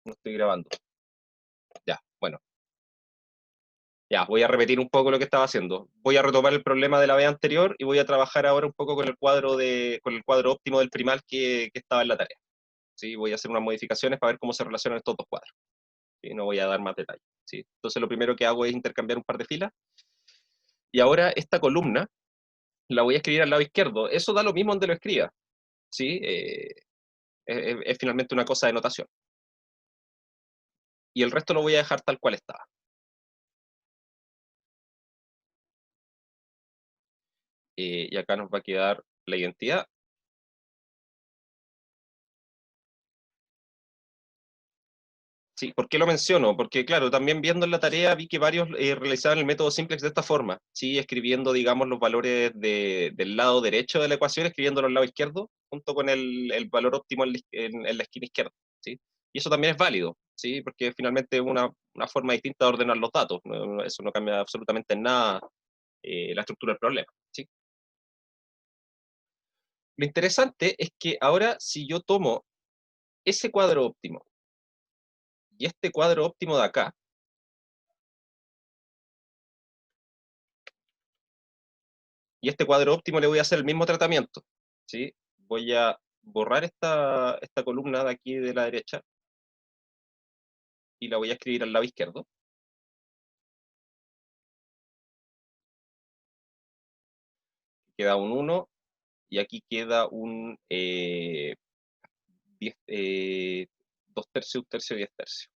No estoy grabando. Ya, bueno. Ya, voy a repetir un poco lo que estaba haciendo. Voy a retomar el problema de la vez anterior y voy a trabajar ahora un poco con el cuadro óptimo del primal que estaba en la tarea. ¿Sí? Voy a hacer unas modificaciones para ver cómo se relacionan estos dos cuadros. ¿Sí? No voy a dar más detalles. ¿Sí? Entonces lo primero que hago es intercambiar un par de filas. Y ahora esta columna la voy a escribir al lado izquierdo. Eso da lo mismo donde lo escriba. ¿Sí? Es finalmente una cosa de notación. Y el resto lo voy a dejar tal cual estaba. Y acá nos va a quedar la identidad. Sí, ¿por qué lo menciono? Porque, claro, también viendo en la tarea vi que varios realizaban el método simplex de esta forma, ¿sí? Escribiendo, digamos, los valores del lado derecho de la ecuación, escribiéndolo al lado izquierdo, junto con el valor óptimo en la esquina izquierda, ¿sí? Y eso también es válido, ¿sí? Porque finalmente es una forma distinta de ordenar los datos, eso no cambia absolutamente en nada la estructura del problema, ¿sí? Lo interesante es que ahora, si yo tomo ese cuadro óptimo y este cuadro óptimo de acá, y este cuadro óptimo le voy a hacer el mismo tratamiento, ¿sí? Voy a borrar esta columna de aquí de la derecha y la voy a escribir al lado izquierdo. Queda un 1 y aquí queda un 2 tercios, 1 tercio, 10 tercios.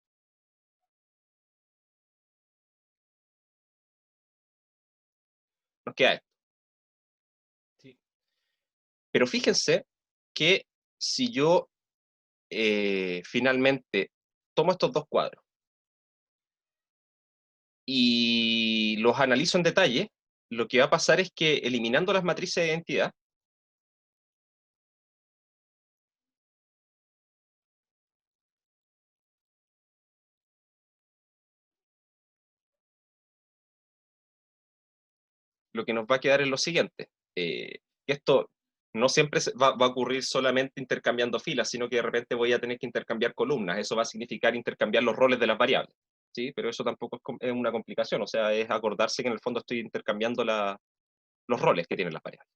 Nos queda esto. ¿Sí? Pero fíjense que si yo finalmente tomo estos dos cuadros y los analizo en detalle, lo que va a pasar es que eliminando las matrices de identidad, lo que nos va a quedar es lo siguiente. Esto no siempre va a ocurrir solamente intercambiando filas, sino que de repente voy a tener que intercambiar columnas. Eso va a significar intercambiar los roles de las variables. ¿Sí? Pero eso tampoco es una complicación, o sea, es acordarse que en el fondo estoy intercambiando los roles que tienen las variables.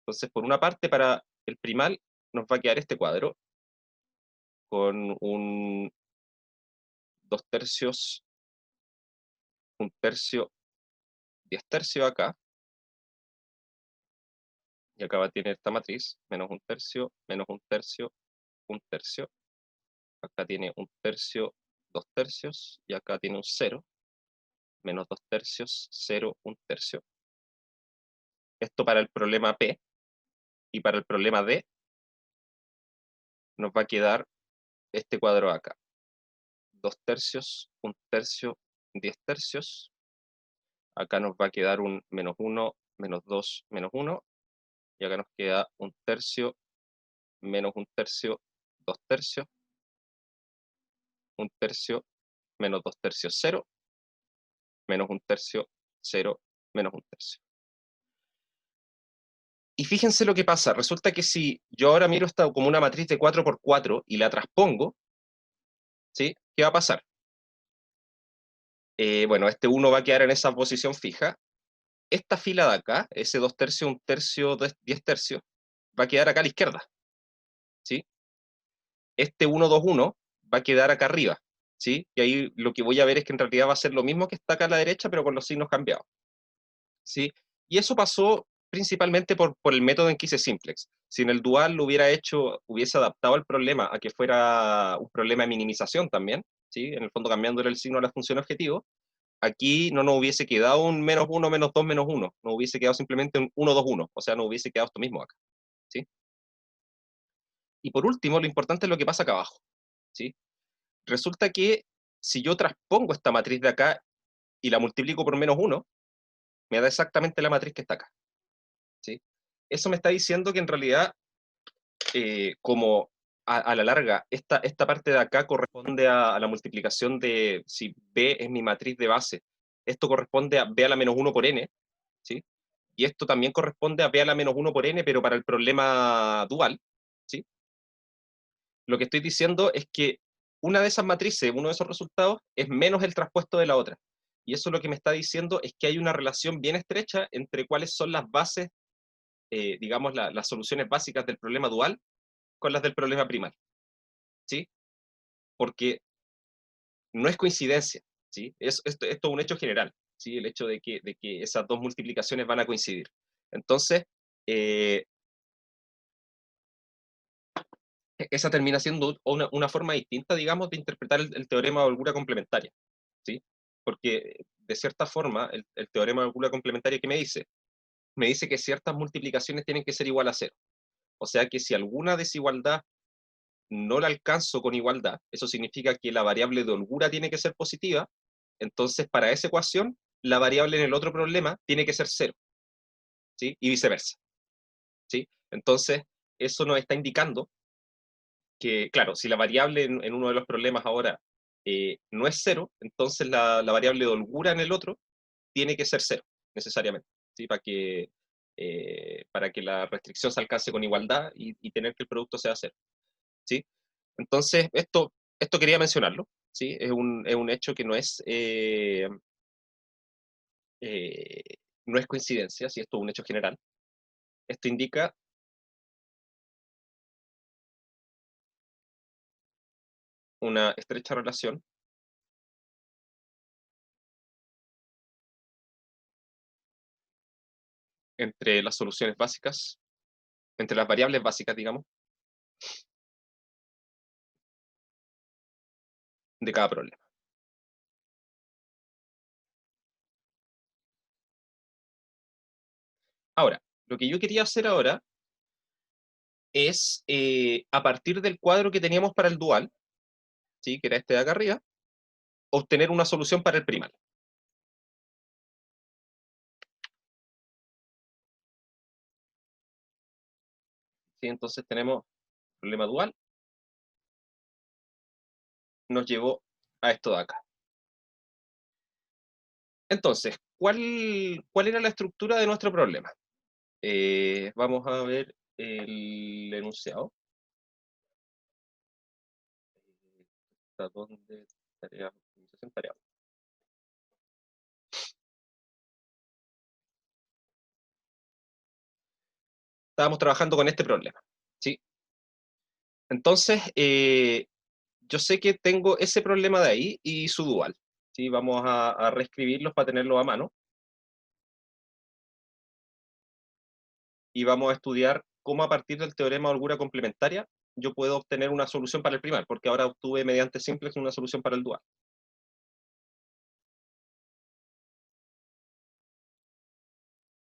Entonces, por una parte, para el primal nos va a quedar este cuadro con un 2 tercios, 1 tercio, 10 tercios acá, y acá va a tener esta matriz, menos 1 tercio, menos 1 tercio, 1 tercio. Acá tiene 1 tercio, 2 tercios, y acá tiene un 0, menos 2 tercios, 0, 1 tercio. Esto para el problema P, y para el problema D nos va a quedar este cuadro acá. 2 tercios, 1 tercio, 10 tercios. Acá nos va a quedar un menos 1, menos 2, menos 1. Y acá nos queda 1 tercio, menos 1 tercio, 2 tercios. 1 tercio, menos 2 tercios, 0. Menos 1 tercio, 0, menos 1 tercio. Y fíjense lo que pasa. Resulta que si yo ahora miro esta como una matriz de 4 por 4 y la transpongo, ¿sí? ¿Qué va a pasar? Bueno, este 1 va a quedar en esa posición fija. Esta fila de acá, ese 2 tercios, 1 tercio, 10 tercios, va a quedar acá a la izquierda, ¿sí? Este 1, 2, 1 va a quedar acá arriba, ¿sí? Y ahí lo que voy a ver es que en realidad va a ser lo mismo que está acá a la derecha, pero con los signos cambiados, ¿sí? Y eso pasó principalmente por el método en que hice simplex. Si en el dual lo hubiera hecho, hubiese adaptado el problema a que fuera un problema de minimización también, ¿sí? En el fondo cambiándole el signo a la función objetivo, aquí no nos hubiese quedado un menos 1, menos 2, menos 1, nos hubiese quedado simplemente un 1, 2, 1, o sea, no hubiese quedado esto mismo acá, ¿sí? Y por último, lo importante es lo que pasa acá abajo, ¿sí? Resulta que si yo transpongo esta matriz de acá y la multiplico por menos 1, me da exactamente la matriz que está acá, ¿sí? Eso me está diciendo que en realidad, como a la larga, esta parte de acá corresponde a la multiplicación de, si B es mi matriz de base, esto corresponde a B a la menos 1 por n, ¿sí? Y esto también corresponde a B a la menos 1 por n, pero para el problema dual, ¿sí? Lo que estoy diciendo es que una de esas matrices, uno de esos resultados, es menos el traspuesto de la otra. Y eso lo que me está diciendo es que hay una relación bien estrecha entre cuáles son las bases, digamos, las soluciones básicas del problema dual con las del problema primal. ¿Sí? Porque no es coincidencia, ¿sí? Esto es un hecho general, ¿sí? El hecho de que esas dos multiplicaciones van a coincidir. Entonces, esa termina siendo una forma distinta, digamos, de interpretar el teorema de holgura complementaria, ¿sí? Porque, de cierta forma, el teorema de holgura complementaria, ¿qué me dice? Me dice que ciertas multiplicaciones tienen que ser igual a cero. O sea que si alguna desigualdad no la alcanzo con igualdad, eso significa que la variable de holgura tiene que ser positiva, entonces para esa ecuación, la variable en el otro problema tiene que ser cero, ¿sí? Y viceversa, ¿sí? Entonces, eso nos está indicando que, claro, si la variable en uno de los problemas ahora no es cero, entonces la variable de holgura en el otro tiene que ser cero, necesariamente, ¿sí? Para que la restricción se alcance con igualdad y tener que el producto sea cero, ¿sí? Entonces, esto quería mencionarlo, ¿sí? Es un hecho que eh, no es coincidencia, ¿sí? Esto es un hecho general. Esto indica una estrecha relación entre las soluciones básicas, entre las variables básicas, digamos, de cada problema. Ahora, lo que yo quería hacer ahora es, a partir del cuadro que teníamos para el dual, ¿sí? Que era este de acá arriba, obtener una solución para el primal. ¿Sí? Entonces tenemos problema dual, nos llevó a esto de acá. Entonces, ¿cuál era la estructura de nuestro problema? Vamos a ver el enunciado. ¿Hasta dónde? Tarea, optimización, tarea. Estábamos trabajando con este problema, ¿sí? Entonces, yo sé que tengo ese problema de ahí y su dual, ¿sí? Vamos a reescribirlos para tenerlos a mano. Y vamos a estudiar cómo a partir del teorema de holgura complementaria yo puedo obtener una solución para el primal, porque ahora obtuve mediante simplex una solución para el dual.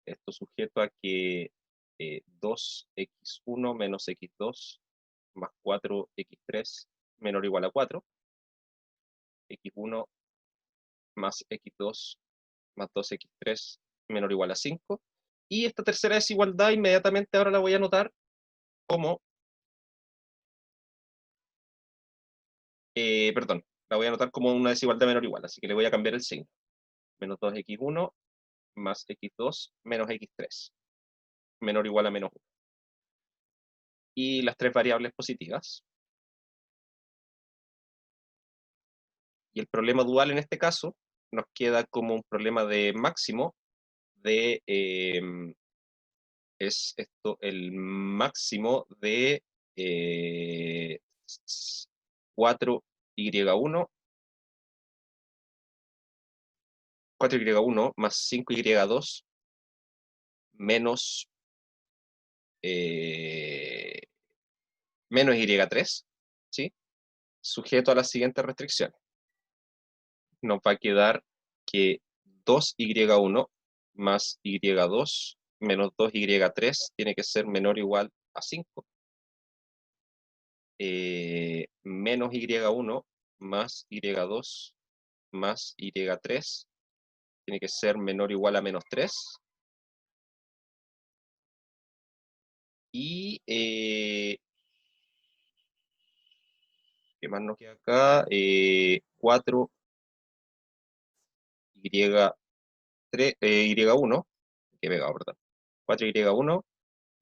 Esto sujeto a que 2x1 menos x2 más 4x3 menor o igual a 4, x1 más x2 más 2x3 menor o igual a 5, y esta tercera desigualdad inmediatamente ahora la voy a anotar como, perdón, la voy a anotar como una desigualdad menor o igual, así que le voy a cambiar el signo. Menos 2x1 más x2 menos x3, menor o igual a menos 1. Y las tres variables positivas. Y el problema dual en este caso nos queda como un problema de máximo de, es esto, el máximo de 4y1, 4y1 más 5y2 menos, eh, menos y3, ¿sí? Sujeto a las siguientes restricciones. Nos va a quedar que 2y1 más y2 menos 2y3 tiene que ser menor o igual a 5. Menos y1 más y2 más y3 tiene que ser menor o igual a menos 3. Y, ¿qué más nos queda acá? 4y3, y1, que pegado, perdón. 4y1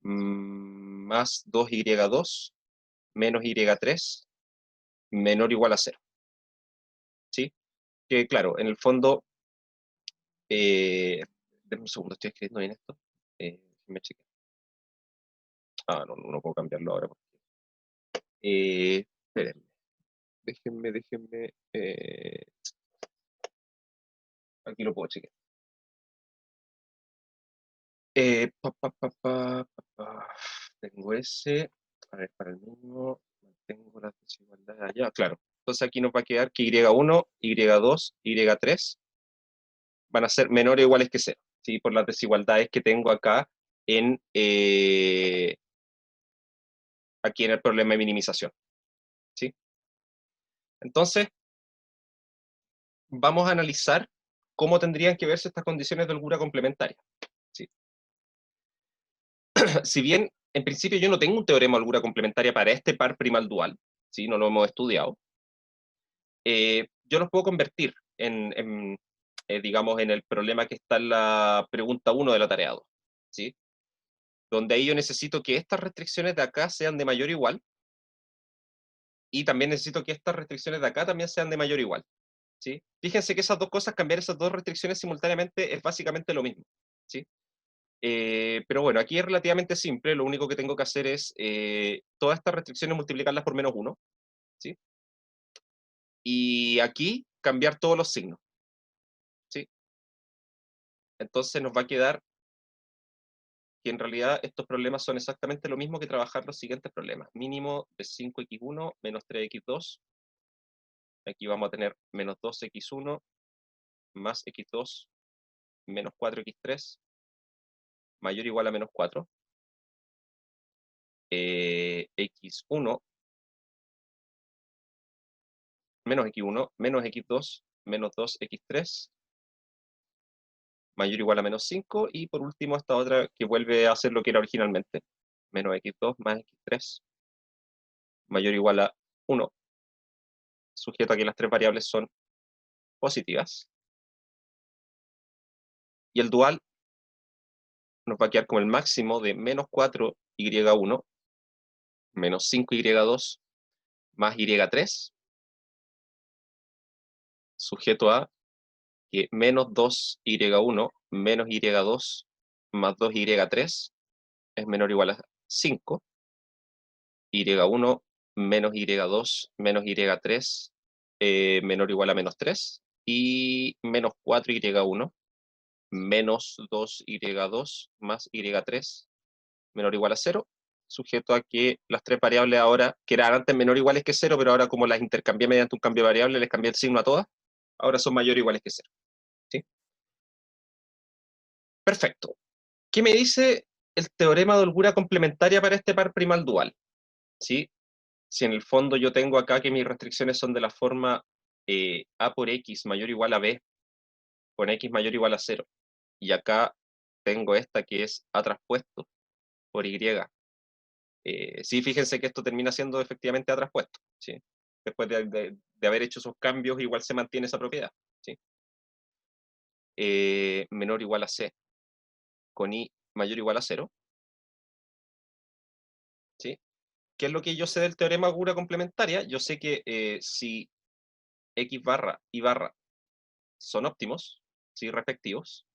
más 2y2 menos y3 menor o igual a 0. ¿Sí? Que claro, en el fondo, denme un segundo, estoy escribiendo bien esto. Déjenme chequear. No puedo cambiarlo ahora. Espérenme. Déjenme. Aquí lo puedo chequear. Tengo ese. A ver, para el mismo. Mantengo las desigualdades allá. Claro. Entonces aquí nos va a quedar que y1, y2, y3 van a ser menores o iguales que 0. ¿Sí? Por las desigualdades que tengo acá en, aquí en el problema de minimización. ¿Sí? Entonces, vamos a analizar cómo tendrían que verse estas condiciones de holgura complementaria. ¿Sí? Si bien, en principio, yo no tengo un teorema de holgura complementaria para este par primal dual, ¿sí? No lo hemos estudiado, yo los puedo convertir digamos, en el problema que está en la pregunta 1 de la tarea 2, ¿sí? Donde ahí yo necesito que estas restricciones de acá sean de mayor o igual, y también necesito que estas restricciones de acá también sean de mayor o igual, ¿sí? Fíjense que esas dos cosas, cambiar esas dos restricciones simultáneamente es básicamente lo mismo, ¿sí? Pero bueno, aquí es relativamente simple, lo único que tengo que hacer es todas estas restricciones multiplicarlas por -1, ¿sí? Y aquí cambiar todos los signos, ¿sí? Entonces nos va a quedar que en realidad estos problemas son exactamente lo mismo que trabajar los siguientes problemas. Mínimo de 5x1 menos 3x2. Aquí vamos a tener menos 2x1 más x2 menos 4x3 mayor o igual a menos 4. X1 menos x1 menos x2 menos 2x3 mayor o igual a menos 5. Y por último esta otra que vuelve a hacer lo que era originalmente. Menos x2 más x3 mayor o igual a 1. Sujeto a que las tres variables son positivas. Y el dual nos va a quedar como el máximo de menos 4y1 menos 5y2 más y3, sujeto a que menos 2y1 menos y2 más 2y3 es menor o igual a 5, y1 menos y2 menos y3 menor o igual a menos 3, y menos 4y1 menos 2y2 más y3 menor o igual a 0, sujeto a que las tres variables ahora, que eran antes menor o iguales que 0, pero ahora como las intercambié mediante un cambio de variable, les cambié el signo a todas, ahora son mayor o iguales que 0. ¿Sí? Perfecto. ¿Qué me dice el teorema de holgura complementaria para este par primal dual? ¿Sí? Si en el fondo yo tengo acá que mis restricciones son de la forma a por x mayor o igual a b, con x mayor o igual a 0, y acá tengo esta que es a traspuesto por y, sí, fíjense que esto termina siendo efectivamente a traspuesto, ¿sí? Después de haber hecho esos cambios, igual se mantiene esa propiedad, ¿sí? Menor o igual a c, con y mayor o igual a 0, ¿sí? ¿Qué es lo que yo sé del teorema de holgura complementaria? Yo sé que si x barra y barra son óptimos, ¿sí? Respectivos,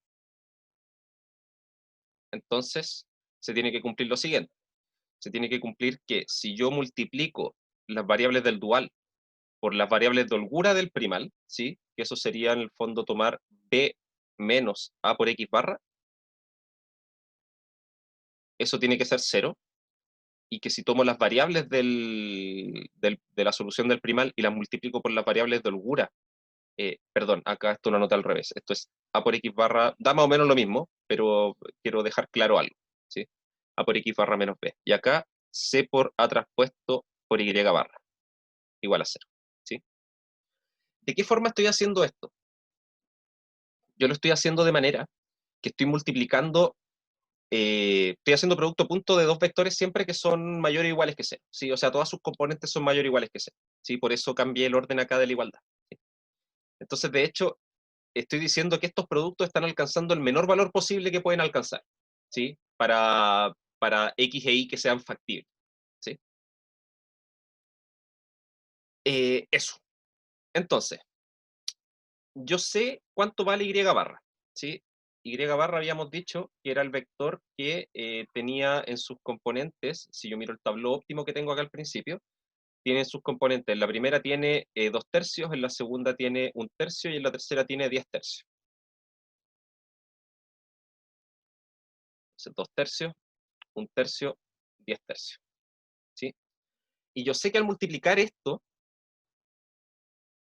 entonces se tiene que cumplir lo siguiente. Se tiene que cumplir que si yo multiplico las variables del dual por las variables de holgura del primal, ¿sí? Que eso sería en el fondo tomar b menos a por x barra, eso tiene que ser 0, y que si tomo las variables de la solución del primal y las multiplico por las variables de holgura, perdón, acá esto lo anoté al revés, esto es a por x barra, da más o menos lo mismo, pero quiero dejar claro algo, ¿sí? A por x barra menos b, y acá c por a traspuesto por y barra, igual a 0, ¿sí? ¿De qué forma estoy haciendo esto? Yo lo estoy haciendo de manera que estoy multiplicando, estoy haciendo producto punto de dos vectores siempre que son mayores o iguales que 0, ¿sí? O sea, todas sus componentes son mayores o iguales que 0, ¿sí? Por eso cambié el orden acá de la igualdad, ¿sí? Entonces, de hecho, estoy diciendo que estos productos están alcanzando el menor valor posible que pueden alcanzar, ¿sí? Para X e Y que sean factibles, ¿sí? Eso. Entonces, yo sé cuánto vale y barra, ¿sí? Y barra habíamos dicho que era el vector que tenía en sus componentes, si yo miro el tablero óptimo que tengo acá al principio, tiene sus componentes. En la primera tiene 2 tercios, en la segunda tiene 1 tercio y en la tercera tiene 10 tercios. Entonces, 2 tercios, 1 tercio, 10 tercios. ¿Sí? Y yo sé que al multiplicar esto,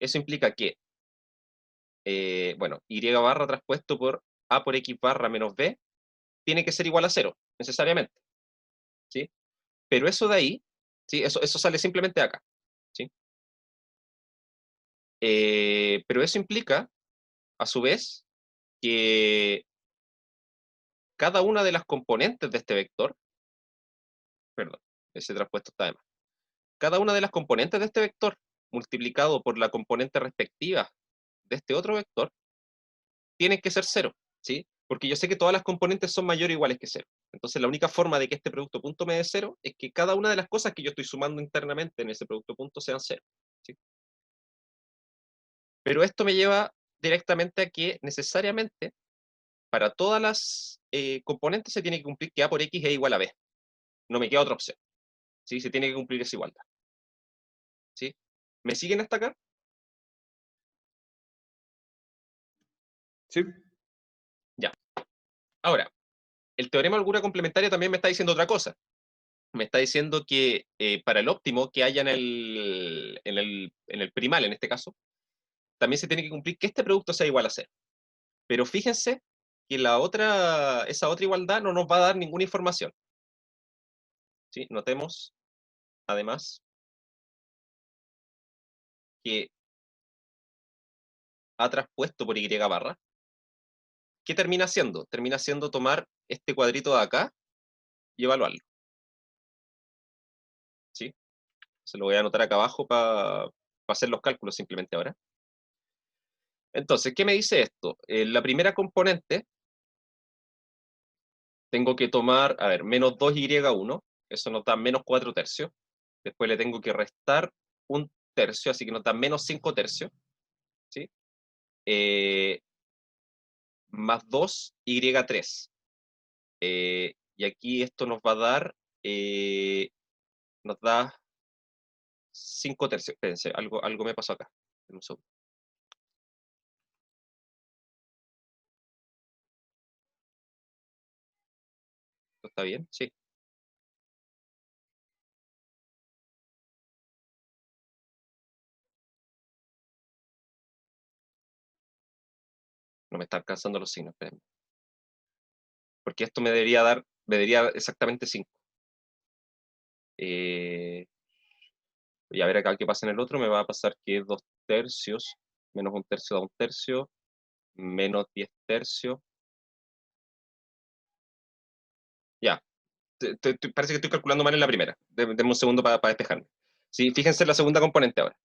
eso implica que, bueno, y barra traspuesto por a por x barra menos b, tiene que ser igual a 0, necesariamente. ¿Sí? Pero eso de ahí, ¿sí? Eso sale simplemente de acá. ¿Sí? Pero eso implica, a su vez, que cada una de las componentes de este vector, perdón, ese traspuesto está de más, cada una de las componentes de este vector multiplicado por la componente respectiva de este otro vector, tienen que ser 0, ¿sí? Porque yo sé que todas las componentes son mayores o iguales que 0. Entonces la única forma de que este producto punto me dé 0 es que cada una de las cosas que yo estoy sumando internamente en ese producto punto sean 0. ¿Sí? Pero esto me lleva directamente a que necesariamente para todas las componentes se tiene que cumplir que a por x es igual a b. No me queda otra opción. ¿Sí? Se tiene que cumplir esa igualdad. ¿Sí? ¿Me siguen hasta acá? Sí. Ya. Ahora, el teorema de holgura complementaria también me está diciendo otra cosa. Me está diciendo que para el óptimo que haya en el primal, en este caso, también se tiene que cumplir que este producto sea igual a 0. Pero fíjense que esa otra igualdad no nos va a dar ninguna información. ¿Sí? Notemos, además, que A traspuesto por Y barra, ¿qué termina haciendo? Termina siendo tomar este cuadrito de acá y evaluarlo. ¿Sí? Se lo voy a anotar acá abajo para hacer los cálculos simplemente ahora. Entonces, ¿qué me dice esto? La primera componente, tengo que tomar, a ver, menos 2y1, eso nos da menos 4 tercios. Después le tengo que restar 1 tercio, así que nos da menos 5 tercios. ¿Sí? Más 2y3. Y aquí esto nos va a dar, nos da 5 tercios. Espérense, algo me pasó acá. Un segundo. ¿Está bien? Sí. No me están alcanzando los signos, espérenme. Porque esto me debería dar exactamente 5. Y a ver acá qué pasa en el otro, me va a pasar que 2 tercios, menos 1 tercio da 1 tercio, menos 10 tercios. Ya, parece que estoy calculando mal en la primera. Denme un segundo para despejarme. Sí, fíjense en la segunda componente ahora.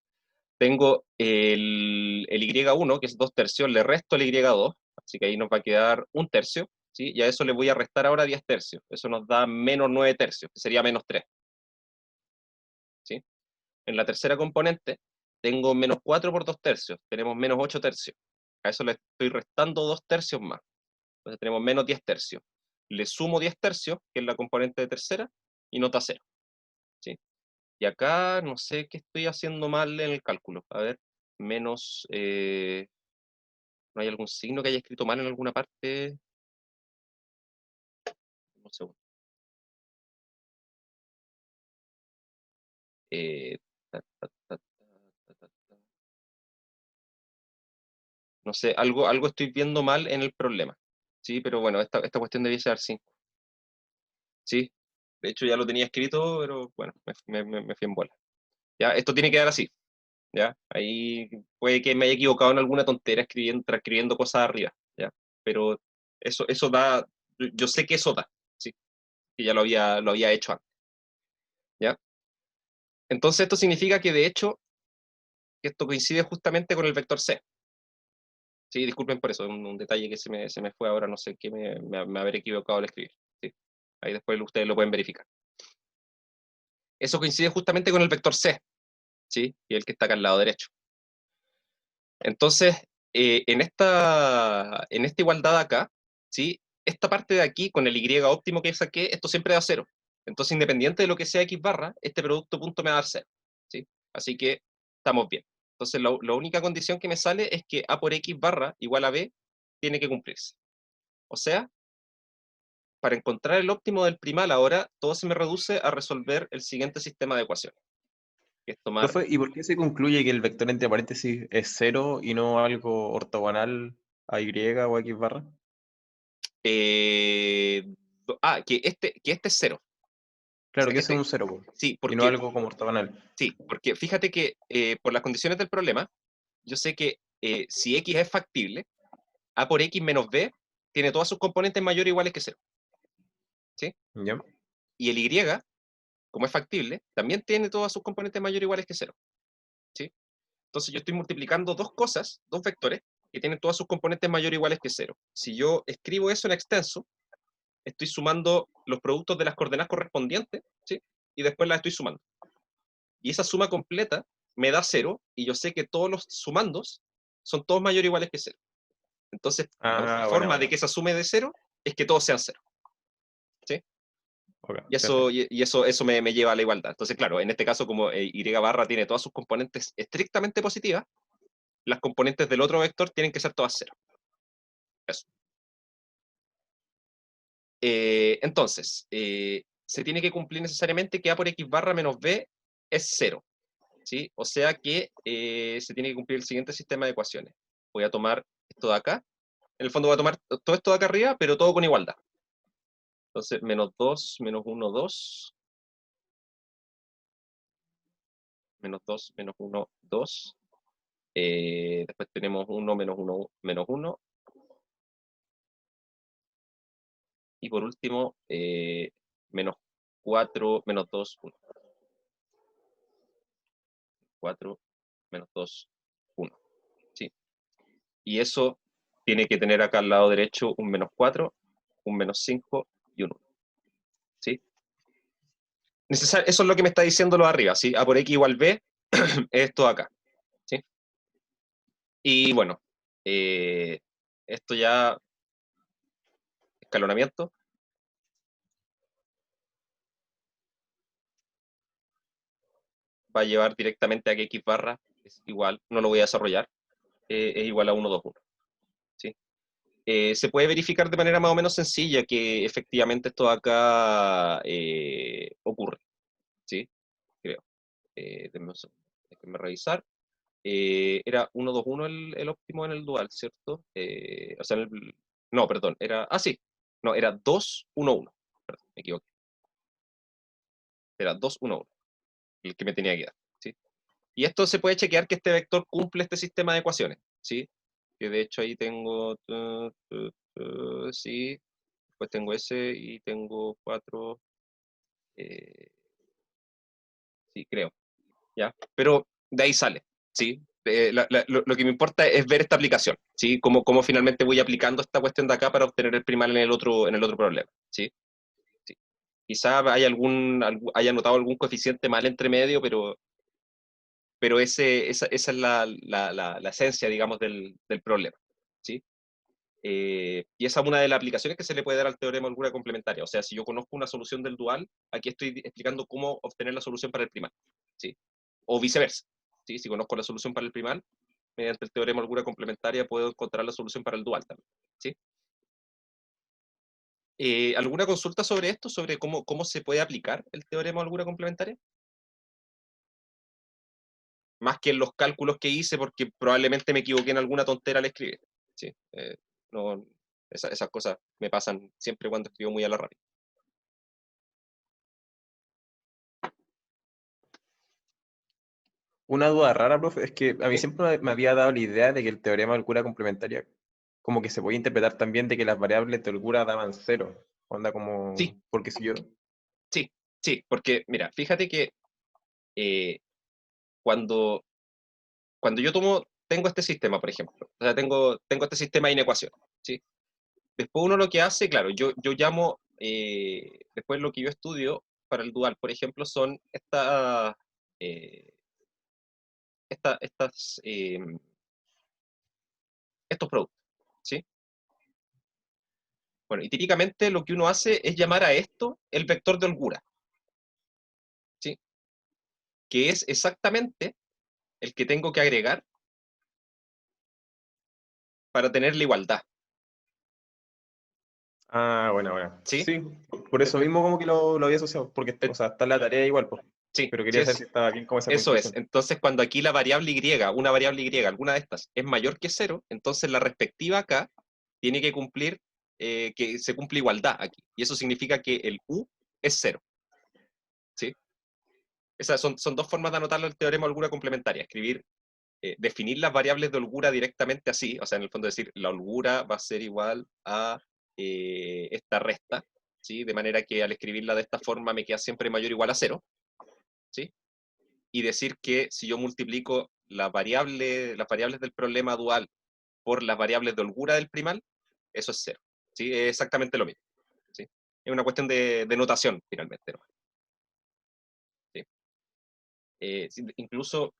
Tengo el Y1, que es 2 tercios, le resto el Y2, así que ahí nos va a quedar 1 tercio, ¿sí? Y a eso le voy a restar ahora 10 tercios. Eso nos da menos 9 tercios, que sería menos 3. ¿Sí? En la tercera componente tengo menos 4 por 2 tercios, tenemos menos 8 tercios. A eso le estoy restando 2 tercios más. Entonces tenemos menos 10 tercios. Le sumo 10 tercios, que es la componente de tercera, y nota 0. ¿Sí? Y acá no sé qué estoy haciendo mal en el cálculo. A ver, menos... ¿no hay algún signo que haya escrito mal en alguna parte? Un segundo. Eh, ta, ta, ta, ta, ta, ta. No sé, algo estoy viendo mal en el problema. Sí, pero bueno, esta cuestión debía ser 5. Sí, de hecho ya lo tenía escrito, pero bueno, me fui en bola. Ya, esto tiene que dar así. ¿Ya? Ahí puede que me haya equivocado en alguna tontera transcribiendo cosas arriba, ¿ya? Pero eso da, yo sé que eso da, ¿sí? Que ya lo había hecho antes, ¿ya? Entonces esto significa que de hecho, que esto coincide justamente con el vector C. Sí, disculpen por eso, un detalle que se me fue ahora, no sé qué me habré equivocado al escribir. ¿Sí? Ahí después ustedes lo pueden verificar. Eso coincide justamente con el vector C. ¿sí? Y el que está acá al lado derecho. Entonces, en esta igualdad acá, ¿sí? Esta parte de aquí, con el y óptimo que saqué, esto siempre da 0. Entonces, independiente de lo que sea x barra, este producto punto me va a dar 0. ¿Sí? Así que estamos bien. Entonces, la única condición que me sale es que a por x barra igual a b tiene que cumplirse. O sea, para encontrar el óptimo del primal ahora, todo se me reduce a resolver el siguiente sistema de ecuaciones, que es tomar... Profe, ¿y por qué se concluye que el vector entre paréntesis es cero y no algo ortogonal a y o a x barra? eh, que este es 0. O Claro sea, que que ese es este, un cero, po, sí, y no porque, algo como ortogonal. sí, porque fíjate que por las condiciones del problema, yo sé que si x es factible, a por x menos b tiene todas sus componentes mayores o iguales que 0. ¿Sí? ¿Ya? Y el y, como es factible, también tiene todas sus componentes mayores o iguales que 0. ¿Sí? Entonces yo estoy multiplicando dos cosas, dos vectores, que tienen todas sus componentes mayores o iguales que 0. Si yo escribo eso en extenso, estoy sumando los productos de las coordenadas correspondientes, ¿sí? Y después las estoy sumando. Y esa suma completa me da 0, y yo sé que todos los sumandos son todos mayores o iguales que 0. Entonces, la única Ah, bueno, forma de bueno. que esa sume de 0 es que todos sean 0. ¿Sí? Ok, Y eso, perfecto. eso me lleva a la igualdad. Entonces, claro, en este caso, como y barra tiene todas sus componentes estrictamente positivas, las componentes del otro vector tienen que ser todas 0. Eso. Entonces, se tiene que cumplir necesariamente que a por x barra menos b es 0. ¿Sí? O sea que se tiene que cumplir el siguiente sistema de ecuaciones. Voy a tomar esto de acá. En el fondo voy a tomar todo esto de acá arriba, pero todo con igualdad. Entonces, menos 2, menos 1, 2. Menos 2, menos 1, 2. Después tenemos 1, menos 1, menos 1. Y por último, menos 4, menos 2, 1. 4, menos 2, 1. ¿Sí? Y eso tiene que tener acá al lado derecho un menos 4, un menos 5 y un 1. ¿Sí? Eso es lo que me está diciendo lo de arriba, ¿sí? A por x igual b es esto de acá, ¿sí? Y bueno, esto ya, escalonamiento, va a llevar directamente a que x barra es igual, no lo voy a desarrollar, es igual a 1, 2, 1, ¿sí? Se puede verificar de manera más o menos sencilla que efectivamente esto de acá ocurre, ¿sí? Creo. Déjenme revisar. Era 1, 2, 1 el óptimo en el dual, ¿cierto? O sea, no, perdón, era... Ah, sí. No, era 2, 1, 1. Perdón, me equivoqué. Era 2, 1, 1, el que me tenía que dar, ¿sí? Y esto se puede chequear que este vector cumple este sistema de ecuaciones, ¿sí? Que de hecho ahí tengo... sí. Después tengo ese y tengo 4... sí, creo. ¿Ya? Pero de ahí sale, ¿sí? Lo que me importa es ver esta aplicación, ¿sí? Cómo finalmente voy aplicando esta cuestión de acá para obtener el primal en el otro problema, ¿sí? Sí. Quizá haya notado algún coeficiente mal entre medio, pero esa es la esencia, digamos, del problema, ¿sí? Y esa es una de las aplicaciones que se le puede dar al teorema de holgura complementaria. O sea, si yo conozco una solución del dual, aquí estoy explicando cómo obtener la solución para el primal, ¿sí? O viceversa, ¿sí? Si conozco la solución para el primal, mediante el teorema de holgura complementaria puedo encontrar la solución para el dual también, ¿sí? ¿Alguna consulta sobre esto, sobre cómo se puede aplicar el teorema de holgura complementaria? Más que en los cálculos que hice, porque probablemente me equivoqué en alguna tontera al escribir, ¿sí? No, esas cosas me pasan siempre cuando escribo muy a la rápida. Una duda rara, profe, es que a mí ¿Sí? siempre me había dado la idea de que el teorema de holgura complementaria como que se podía interpretar también de que las variables de holgura daban cero. Onda Sí, como, porque si yo... sí, sí, porque mira, fíjate que eh, cuando, cuando yo tengo este sistema, por ejemplo, o sea, tengo este sistema de inecuaciones, ¿sí? Después uno lo que hace, claro, yo llamo, después lo que yo estudio para el dual, por ejemplo, son estas, estos productos, ¿sí? Bueno, y típicamente lo que uno hace es llamar a esto el vector de holgura, ¿sí? Que es exactamente el que tengo que agregar para tener la igualdad, Ah, bueno. ¿sí? Sí, por eso mismo como que lo había asociado, porque, Eh, o sea, está la tarea igual, pues. Sí, Pero sí quería saber es, si estaba bien como esa eso es. construcción. Entonces, cuando aquí la variable y, una variable y, alguna de estas, es mayor que 0, entonces la respectiva acá tiene que cumplir, que se cumple igualdad aquí. Y eso significa que el u es 0, ¿sí? Esas son dos formas de anotar el teorema de holgura complementaria. Definir las variables de holgura directamente así, o sea, en el fondo decir, la holgura va a ser igual a esta resta, ¿sí? De manera que al escribirla de esta forma me queda siempre mayor o igual a 0, ¿sí? Y decir que si yo multiplico las variables del problema dual por las variables de holgura del primal, eso es 0, ¿sí? Es exactamente lo mismo, ¿sí? Es una cuestión de notación, finalmente, ¿no? ¿Sí? Incluso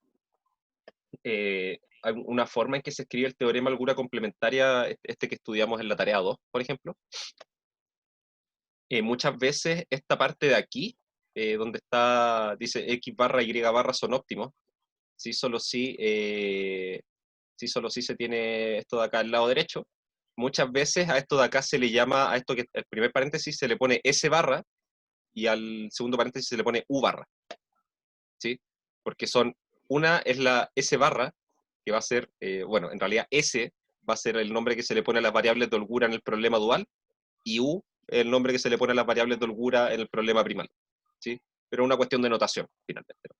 hay una forma en que se escribe el teorema de holgura complementaria, este que estudiamos en la tarea 2, por ejemplo. Muchas veces esta parte de aquí, donde dice x barra y barra son óptimos, sí, solo si se tiene esto de acá al lado derecho. Muchas veces a esto de acá se le llama, a esto que el primer paréntesis se le pone S barra y al segundo paréntesis se le pone U barra, ¿sí? Porque una es la S barra, que va a ser, bueno, en realidad S va a ser el nombre que se le pone a las variables de holgura en el problema dual, y U el nombre que se le pone a las variables de holgura en el problema primal, ¿sí? Pero es una cuestión de notación, finalmente, ¿no?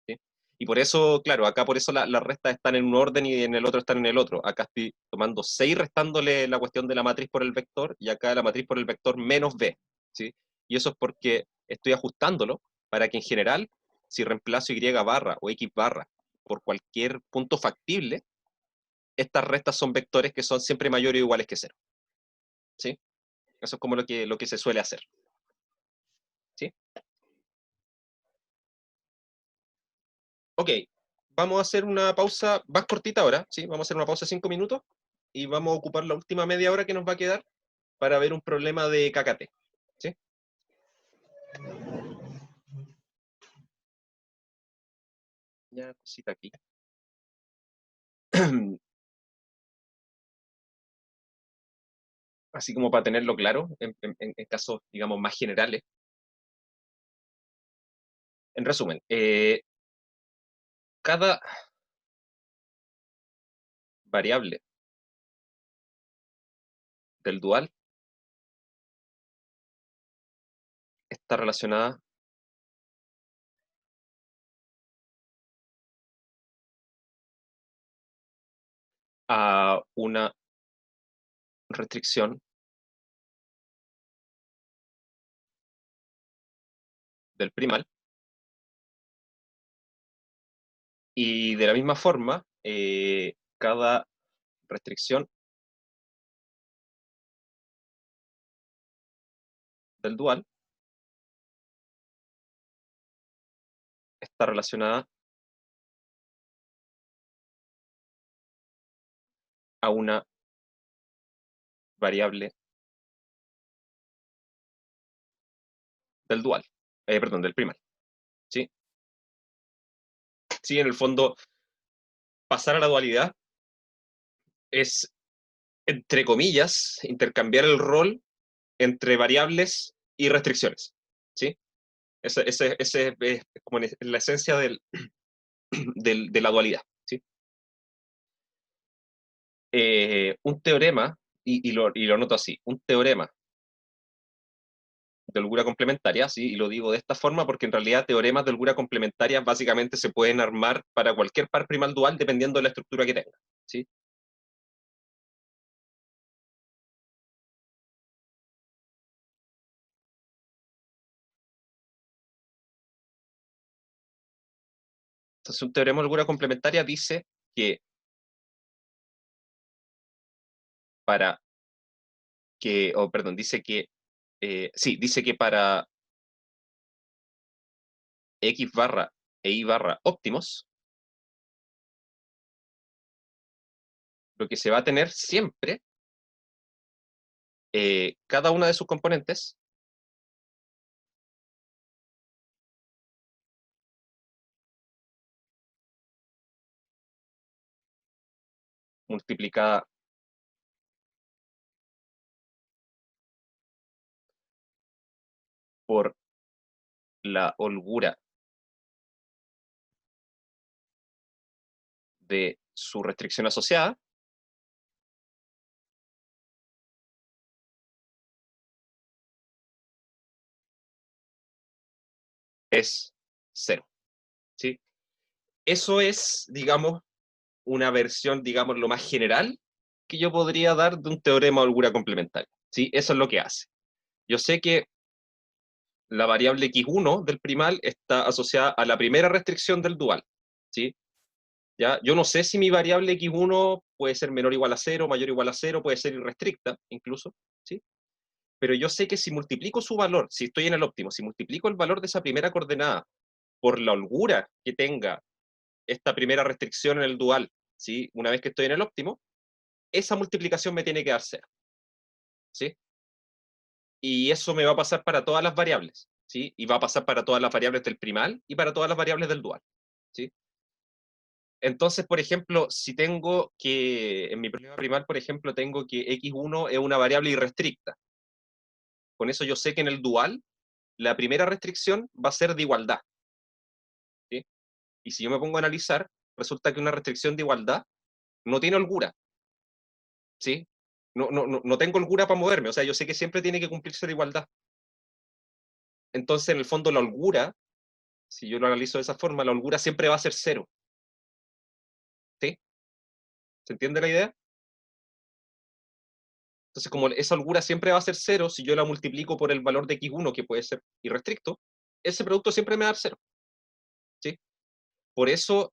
¿Sí? Y por eso, claro, acá por eso las restas están en un orden y en el otro están en el otro. Acá estoy tomando 6 restándole la cuestión de la matriz por el vector, y acá la matriz por el vector menos b, ¿sí? Y eso es porque estoy ajustándolo para que en general, si reemplazo y barra o x barra por cualquier punto factible, estas restas son vectores que son siempre mayores o iguales que 0, ¿sí? Eso es como lo que se suele hacer, ¿sí? Ok, vamos a hacer una pausa más cortita ahora, ¿sí? Vamos a hacer una pausa de 5 minutos y vamos a ocupar la última media hora que nos va a quedar para ver un problema de KKT, ¿sí? Ya, cosita aquí. Así como para tenerlo claro, en casos, digamos, más generales. En resumen, cada variable del dual está relacionada a una restricción del primal, y de la misma forma, cada restricción del dual está relacionada a una variable del dual, perdón, del primal, ¿sí? Sí, en el fondo, pasar a la dualidad es, entre comillas, intercambiar el rol entre variables y restricciones, ¿sí? Ese es como la esencia de la dualidad, ¿sí? Un teorema, y lo noto así, un teorema de holgura complementaria, ¿sí? Y lo digo de esta forma porque en realidad teoremas de holgura complementaria básicamente se pueden armar para cualquier par primal dual dependiendo de la estructura que tenga, ¿sí? Entonces un teorema de holgura complementaria dice que para dice que, sí, dice que para x barra e y barra óptimos, lo que se va a tener siempre, cada una de sus componentes multiplicada por la holgura de su restricción asociada es 0. ¿Sí? Eso es, digamos, una versión, digamos, lo más general que yo podría dar de un teorema de holgura complementaria. ¿Sí? Eso es lo que hace. Yo sé que la variable x1 del primal está asociada a la primera restricción del dual. ¿Sí? ¿Ya? Yo no sé si mi variable x1 puede ser menor o igual a 0, mayor o igual a 0, puede ser irrestricta incluso, ¿sí? Pero yo sé que si multiplico su valor, si estoy en el óptimo, si multiplico el valor de esa primera coordenada por la holgura que tenga esta primera restricción en el dual, ¿sí? Una vez que estoy en el óptimo, esa multiplicación me tiene que dar 0, ¿sí? Y eso me va a pasar para todas las variables, ¿sí? Y va a pasar para todas las variables del primal y para todas las variables del dual, ¿sí? Entonces, por ejemplo, si tengo que, en mi problema primal, por ejemplo, tengo que x1 es una variable irrestricta. Con eso yo sé que en el dual, la primera restricción va a ser de igualdad, ¿sí? Y si yo me pongo a analizar, resulta que una restricción de igualdad no tiene holgura, ¿sí? No tengo holgura para moverme, o sea, yo sé que siempre tiene que cumplirse de igualdad. Entonces, en el fondo, la holgura, si yo lo analizo de esa forma, la holgura siempre va a ser 0, ¿sí? ¿Se entiende la idea? Entonces, como esa holgura siempre va a ser 0, si yo la multiplico por el valor de x1, que puede ser irrestricto, ese producto siempre me va a dar 0, ¿sí? Por eso,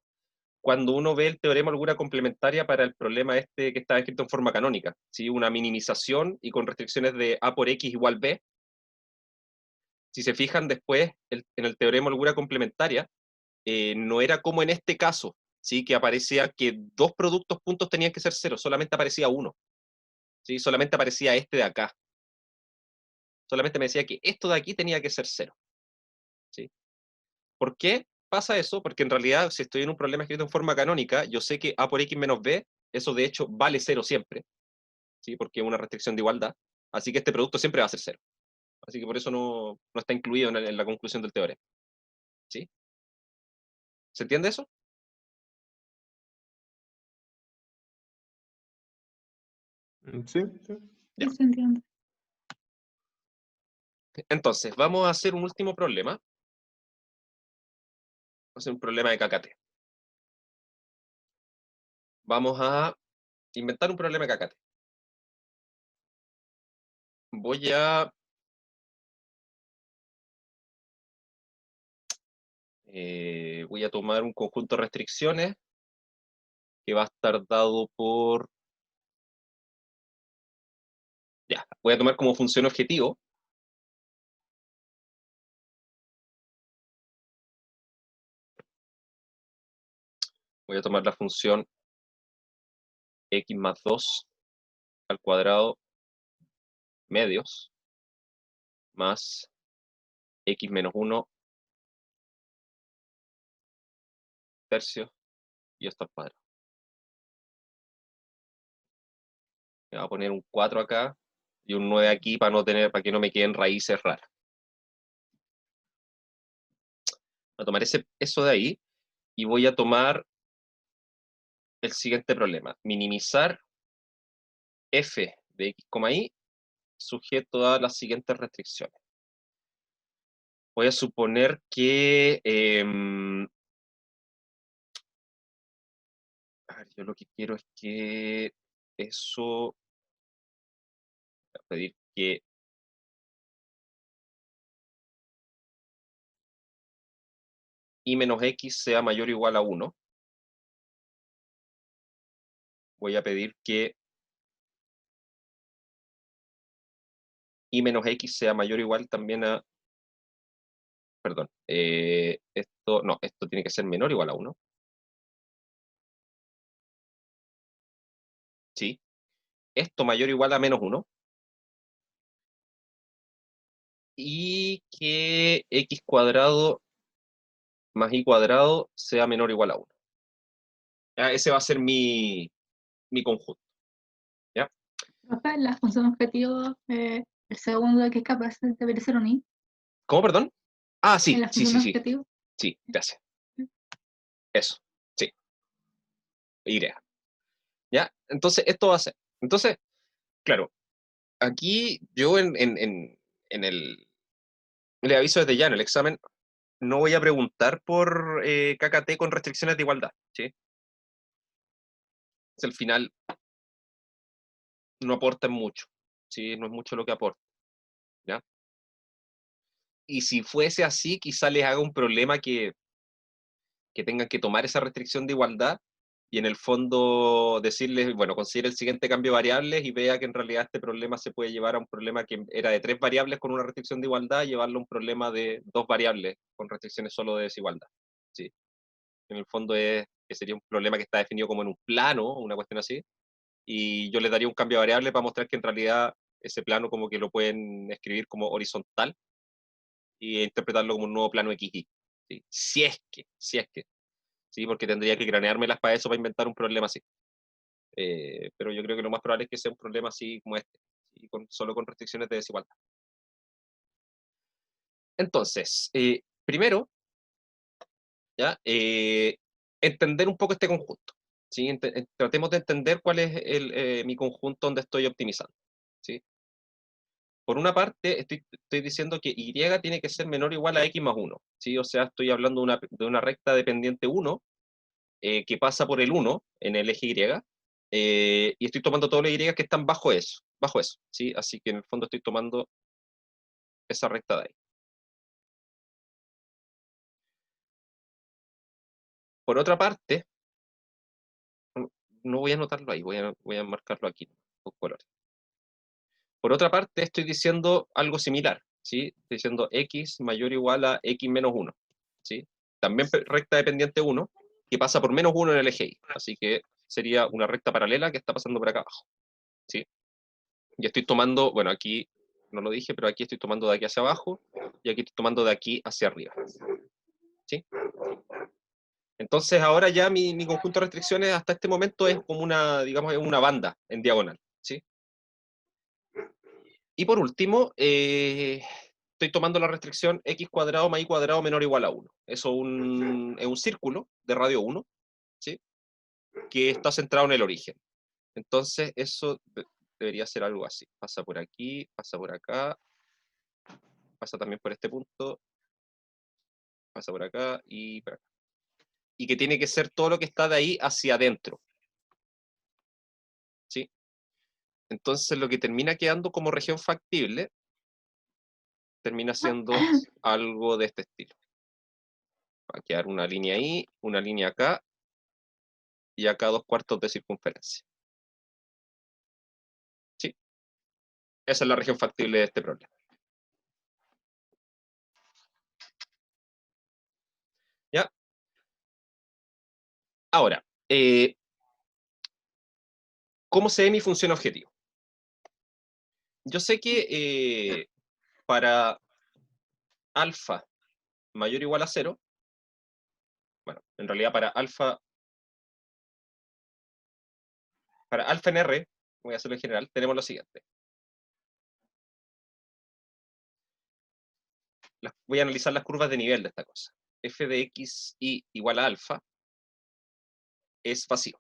cuando uno ve el teorema de holgura complementaria para el problema este que está escrito en forma canónica, ¿sí? Una minimización y con restricciones de a por x igual b, si se fijan después en el teorema de holgura complementaria, no era como en este caso, ¿sí? Que aparecía que dos productos puntos tenían que ser 0, solamente aparecía uno, ¿sí? Solamente aparecía este de acá. Solamente me decía que esto de aquí tenía que ser 0, ¿sí? ¿Por qué pasa eso? Porque en realidad, si estoy en un problema escrito en forma canónica, yo sé que a por x menos b, eso de hecho vale 0 siempre, ¿sí? Porque es una restricción de igualdad. Así que este producto siempre va a ser 0. Así que por eso no está incluido en la conclusión del teorema, ¿sí? ¿Se entiende eso? Sí, sí. Ya. Sí, se entiende. Entonces, vamos a hacer un último problema. Vamos a hacer un problema de KKT. Vamos a inventar un problema de KKT. Voy a tomar un conjunto de restricciones que va a estar dado por... Ya, voy a tomar como función objetivo voy a tomar la función x más 2 al cuadrado medios más x menos 1 tercios y esto al cuadrado. Me voy a poner un 4 acá y un 9 aquí para que no me queden raíces raras. Voy a tomar eso de ahí y voy a tomar el siguiente problema. Minimizar f de x, y sujeto a las siguientes restricciones. Voy a suponer que a ver, yo lo que quiero es que eso, voy a pedir que y menos x sea mayor o igual a 1. Voy a pedir que y menos x sea mayor o igual también a, perdón, esto tiene que ser menor o igual a 1. ¿sí? Esto mayor o igual a menos 1. Y que x cuadrado más y cuadrado sea menor o igual a 1. Ese va a ser mi conjunto. ¿Ya? Profe, la función objetivo, el segundo que es capaz debería ser un i. ¿Cómo, perdón? Ah, En sí, la sí, función sí, sí. objetivo. Sí, gracias. Eso, sí. Y. ¿Ya? Entonces, esto va a ser. Entonces, claro, aquí yo en le aviso desde ya, en el examen, no voy a preguntar por KKT con restricciones de igualdad, ¿sí? Al final no aportan mucho, ¿sí? No es mucho lo que aporta, ¿ya? Y si fuese así, quizá les haga un problema que tengan que tomar esa restricción de igualdad y en el fondo decirles, bueno, considere el siguiente cambio de variables y vea que en realidad este problema se puede llevar a un problema que era de 3 variables con una restricción de igualdad, llevarlo a un problema de 2 variables con restricciones solo de desigualdad, ¿sí? En el fondo que sería un problema que está definido como en un plano, una cuestión así, y yo les daría un cambio de variable para mostrar que en realidad ese plano como que lo pueden escribir como horizontal y interpretarlo como un nuevo plano XY, ¿sí? Si es que, ¿sí? Porque tendría que craneármelas para eso, para inventar un problema así. Pero yo creo que lo más probable es que sea un problema así como este, ¿sí? Solo con restricciones de desigualdad. Entonces, primero, ¿ya? Entender un poco este conjunto, ¿sí? Tratemos de entender cuál es mi conjunto donde estoy optimizando, ¿sí? Por una parte, estoy diciendo que Y tiene que ser menor o igual a X más 1, ¿sí? O sea, estoy hablando de una recta dependiente 1 que pasa por el 1 en el eje Y, y estoy tomando todos los Y que están bajo eso, ¿sí? Así que en el fondo estoy tomando esa recta de ahí. Por otra parte, no voy a anotarlo ahí, voy a marcarlo aquí con colores. Por otra parte, estoy diciendo algo similar, ¿sí? Estoy diciendo X mayor o igual a X menos 1, ¿sí? También recta dependiente 1, que pasa por menos 1 en el eje Y. Así que sería una recta paralela que está pasando por acá abajo, ¿sí? Y estoy tomando, bueno, aquí no lo dije, pero aquí estoy tomando de aquí hacia abajo y aquí estoy tomando de aquí hacia arriba, ¿sí? Entonces ahora ya mi conjunto de restricciones hasta este momento es como una, digamos, una banda en diagonal, ¿sí? Y por último, estoy tomando la restricción x cuadrado más y cuadrado menor o igual a 1. Eso es un círculo de radio 1, ¿sí? Que está centrado en el origen. Entonces eso debería ser algo así. Pasa por aquí, pasa por acá, pasa también por este punto, pasa por acá y por acá. Y que tiene que ser todo lo que está de ahí hacia adentro, ¿sí? Entonces lo que termina quedando como región factible termina siendo algo de este estilo. Va a quedar una línea ahí, una línea acá, y acá 2/4 de circunferencia. ¿Sí? Esa es la región factible de este problema. ¿Ya? Ahora, ¿cómo se ve mi función objetivo? Yo sé que para alfa mayor o igual a 0, bueno, en realidad para alfa en R, voy a hacerlo en general, tenemos lo siguiente. Voy a analizar las curvas de nivel de esta cosa. F de x y igual a alfa es vacío.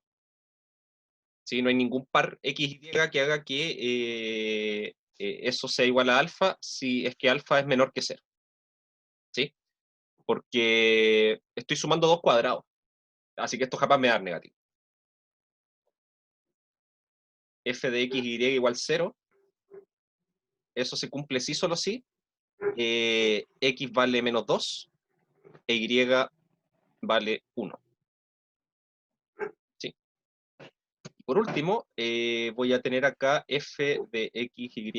¿Sí? No hay ningún par x y que haga que eso sea igual a alfa si es que alfa es menor que 0. ¿Sí? Porque estoy sumando 2 cuadrados. Así que esto jamás me da negativo. F de x y igual 0. Eso se cumple sí solo sí. X vale menos 2 e y vale 1. ¿Sí? Y por último, voy a tener acá f de x y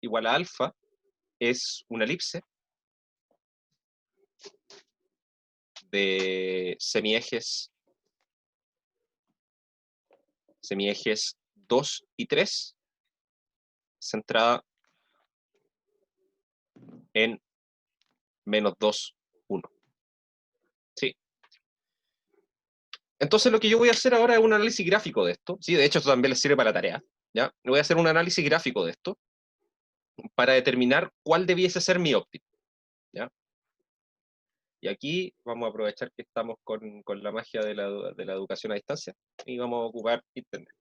igual a alfa. Es una elipse de semiejes semiejes 2 y 3, centrada en menos 2, 1. ¿Sí? Entonces lo que yo voy a hacer ahora es un análisis gráfico de esto. ¿Sí? De hecho, esto también les sirve para la tarea. ¿Ya? Voy a hacer un análisis gráfico de esto para determinar cuál debiese ser mi óptimo. ¿Ya? Y aquí vamos a aprovechar que estamos con la magia de la educación a distancia y vamos a ocupar Internet.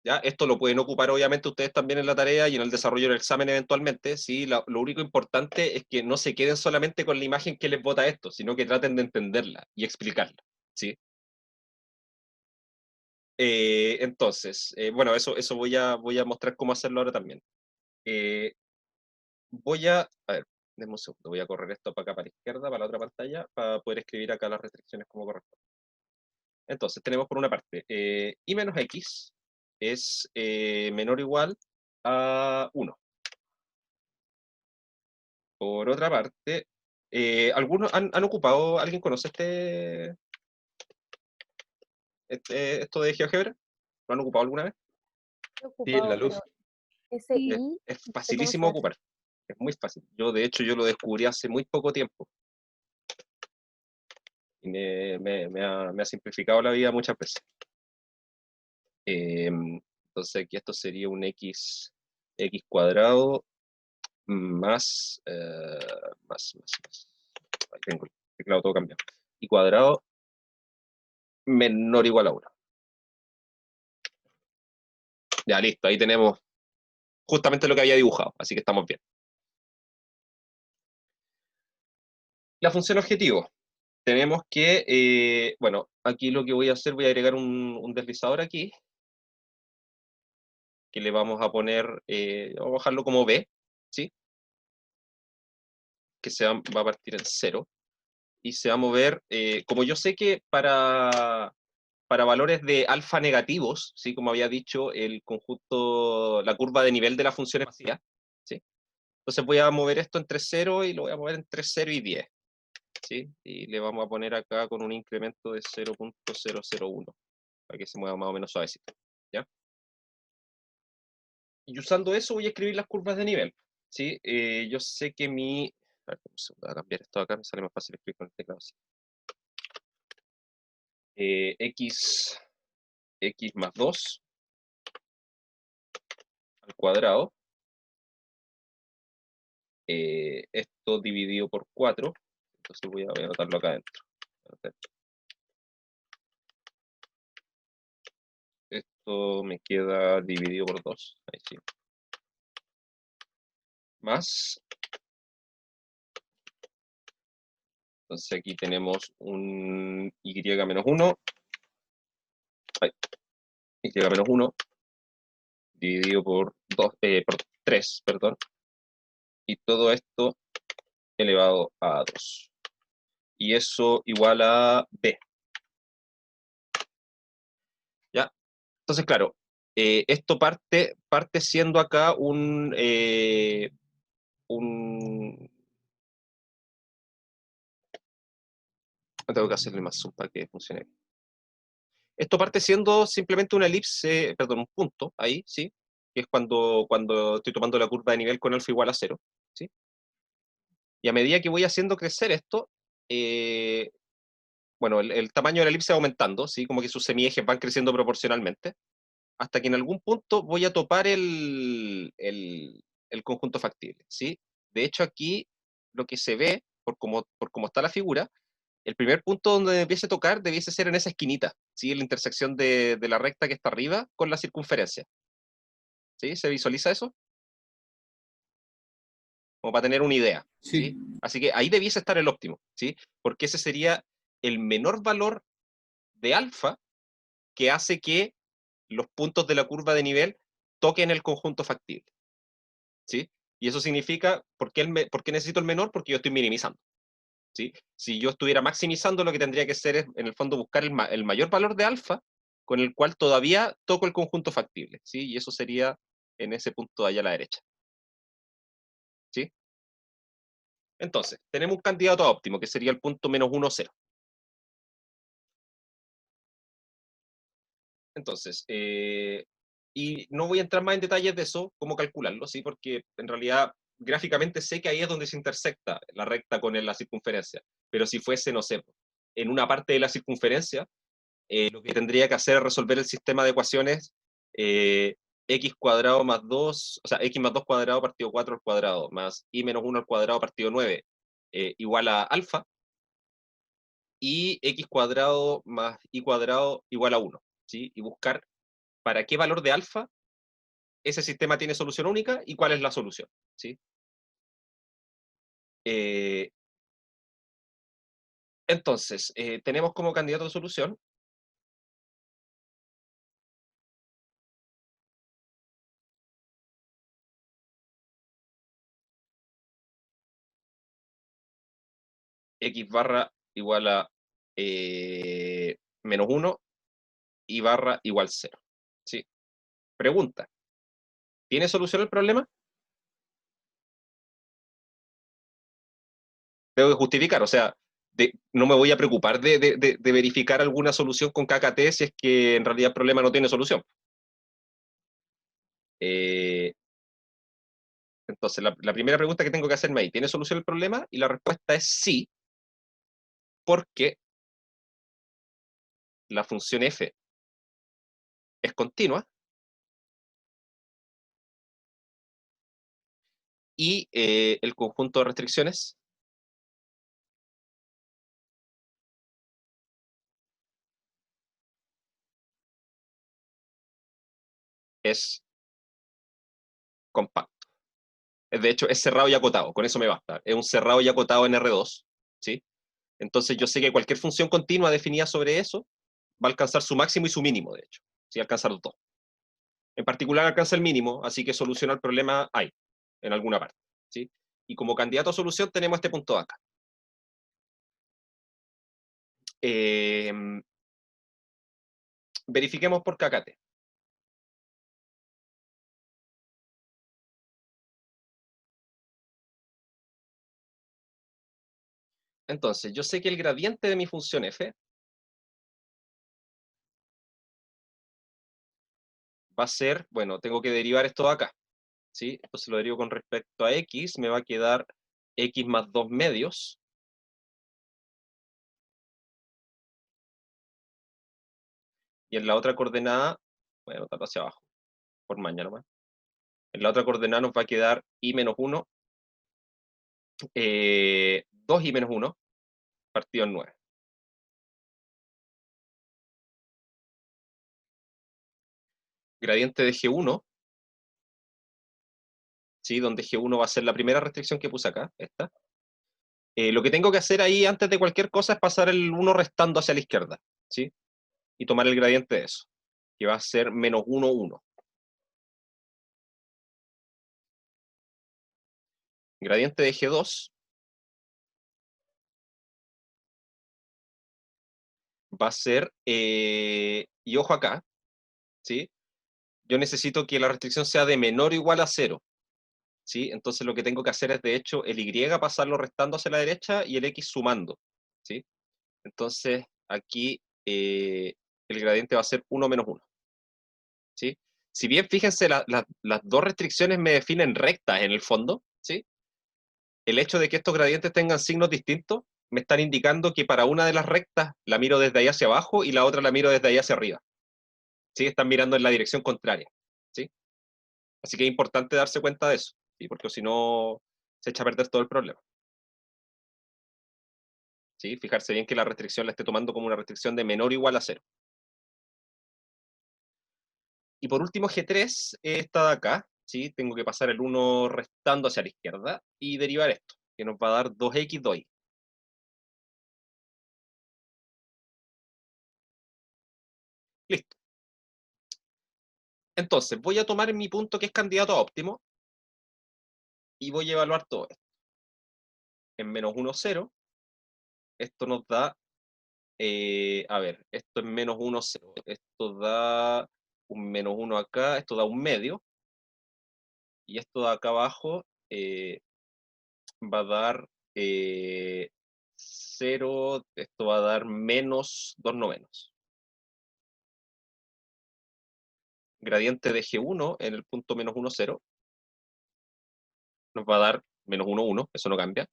¿Ya? Esto lo pueden ocupar obviamente ustedes también en la tarea y en el desarrollo del examen eventualmente. ¿Sí? Lo único importante es que no se queden solamente con la imagen que les bota esto, sino que traten de entenderla y explicarla. ¿Sí? Entonces, bueno, eso voy a mostrar cómo hacerlo ahora también. A ver, denme un segundo, voy a correr esto para acá, para la izquierda, para la otra pantalla, para poder escribir acá las restricciones como corresponde. Entonces, tenemos por una parte, y menos x es menor o igual a 1. Por otra parte, ¿algunos han ocupado, alguien conoce esto de GeoGebra? ¿Lo han ocupado alguna vez? He Sí, en la ocupado, luz. pero ese Sí. I, Es no sé cómo facilísimo se hace. ocupar. Es muy fácil. De hecho, yo lo descubrí hace muy poco tiempo. Y me ha simplificado la vida muchas veces. Entonces aquí esto sería un x cuadrado más, ahí tengo el teclado todo cambiado, y cuadrado menor o igual a 1. Ya, listo, ahí tenemos justamente lo que había dibujado, así que estamos bien. La función objetivo. Tenemos que, bueno, aquí lo que voy a hacer, voy a agregar un deslizador aquí, que le vamos a poner, vamos a bajarlo como B, ¿sí? Que va a partir en 0. Y se va a mover, como yo sé que para valores de alfa negativos, ¿sí? Como había dicho, el conjunto, la curva de nivel de la función es vacía, ¿sí? Entonces voy a mover esto entre 0 y lo voy a mover entre 0 y 10, ¿sí? Y le vamos a poner acá con un incremento de 0.001, para que se mueva más o menos suavecito, ¿ya? Y usando eso voy a escribir las curvas de nivel, ¿sí? Yo sé que a ver, voy a cambiar esto acá, me sale más fácil escribir con el teclado así. X más 2 al cuadrado, esto dividido por 4, entonces voy a anotarlo acá adentro. Esto me queda dividido por 2, ahí sí. Más, entonces aquí tenemos un y menos 1, y menos 1, dividido por 3, perdón, y todo esto elevado a 2. Y eso igual a B. ¿Ya? Entonces, claro, esto parte siendo acá tengo que hacerle más zoom para que funcione. Esto parte siendo simplemente una elipse, perdón, un punto ahí, ¿sí? Que es cuando estoy tomando la curva de nivel con alfa igual a 0, ¿sí? Y a medida que voy haciendo crecer esto, bueno, el tamaño de la elipse va aumentando, ¿sí? Como que sus semiejes van creciendo proporcionalmente, hasta que en algún punto voy a topar el conjunto factible, ¿sí? De hecho, aquí lo que se ve, por cómo está la figura, el primer punto donde empiece a tocar debiese ser en esa esquinita, ¿sí? En la intersección de la recta que está arriba con la circunferencia. ¿Sí? ¿Se visualiza eso? Como para tener una idea, ¿sí? Así que ahí debiese estar el óptimo, ¿sí? Porque ese sería el menor valor de alfa que hace que los puntos de la curva de nivel toquen el conjunto factible, ¿sí? Y eso significa, ¿por qué necesito el menor? Porque yo estoy minimizando, ¿sí? Si yo estuviera maximizando, lo que tendría que hacer es, en el fondo, buscar el mayor valor de alfa con el cual todavía toco el conjunto factible, ¿sí? Y eso sería en ese punto de allá a la derecha, ¿sí? Entonces, tenemos un candidato a óptimo, que sería el punto menos 1, 0. Entonces, y no voy a entrar más en detalles de eso, cómo calcularlo, ¿sí? Porque en realidad gráficamente sé que ahí es donde se intersecta la recta con la circunferencia. Pero si fuese, no sé, en una parte de la circunferencia, lo que tendría que hacer es resolver el sistema de ecuaciones x cuadrado más 2, o sea, x más 2 cuadrado partido 4 al cuadrado, más y menos 1 al cuadrado partido 9, igual a alfa, y x cuadrado más y cuadrado igual a 1, ¿sí? Y buscar para qué valor de alfa ese sistema tiene solución única y cuál es la solución, ¿sí? Eh, entonces, tenemos como candidato de solución x barra igual a menos 1 y barra igual 0, ¿sí? Pregunta, ¿tiene solución el problema? Tengo que justificar, o sea, no me voy a preocupar de verificar alguna solución con KKT si es que en realidad el problema no tiene solución. Entonces, la primera pregunta que tengo que hacerme ahí, ¿tiene solución el problema? Y la respuesta es sí, porque la función f es continua y el conjunto de restricciones es compacto. De hecho, es cerrado y acotado, con eso me basta. Es un cerrado y acotado en R2, ¿sí? Entonces yo sé que cualquier función continua definida sobre eso va a alcanzar su máximo y su mínimo, de hecho. ¿Sí? Alcanzar los dos. En particular alcanza el mínimo, así que soluciona el problema hay, en alguna parte, ¿sí? Y como candidato a solución tenemos este punto de acá. Verifiquemos por KKT. Entonces, yo sé que el gradiente de mi función f va a ser, bueno, tengo que derivar esto de acá, ¿sí? Entonces lo derivo con respecto a x, me va a quedar x más 2 medios. Y en la otra coordenada, voy a anotarlo hacia abajo, por mañana nomás. En la otra coordenada nos va a quedar y menos 1, 2 y menos 1, partido en 9. Gradiente de G1, ¿sí? Donde G1 va a ser la primera restricción que puse acá, esta. Lo que tengo que hacer ahí antes de cualquier cosa es pasar el 1 restando hacia la izquierda, ¿sí? Y tomar el gradiente de eso, que va a ser menos 1, 1. Gradiente de G2 va a ser, y ojo acá, ¿sí? Yo necesito que la restricción sea de menor o igual a 0, ¿sí? Entonces lo que tengo que hacer es, de hecho, el y pasarlo restando hacia la derecha y el x sumando, ¿sí? Entonces, aquí el gradiente va a ser 1 menos 1, ¿sí? Si bien, fíjense, las dos restricciones me definen rectas en el fondo, ¿sí? El hecho de que estos gradientes tengan signos distintos me están indicando que para una de las rectas la miro desde ahí hacia abajo y la otra la miro desde ahí hacia arriba, ¿sí? Están mirando en la dirección contraria, ¿sí? Así que es importante darse cuenta de eso, ¿sí? Porque si no, se echa a perder todo el problema, ¿sí? Fijarse bien que la restricción la esté tomando como una restricción de menor o igual a 0. Y por último, G3 está de acá, ¿sí? Tengo que pasar el 1 restando hacia la izquierda y derivar esto, que nos va a dar 2x, 2y. Listo. Entonces, voy a tomar mi punto que es candidato a óptimo y voy a evaluar todo esto. En menos 1, 0, esto nos da, a ver, esto es menos 1, 0, esto da un menos 1 acá, esto da un medio, y esto de acá abajo va a dar 0, esto va a dar menos 2 novenos. Gradiente de G1 en el punto menos 1, 0, nos va a dar menos 1, 1, eso no cambia.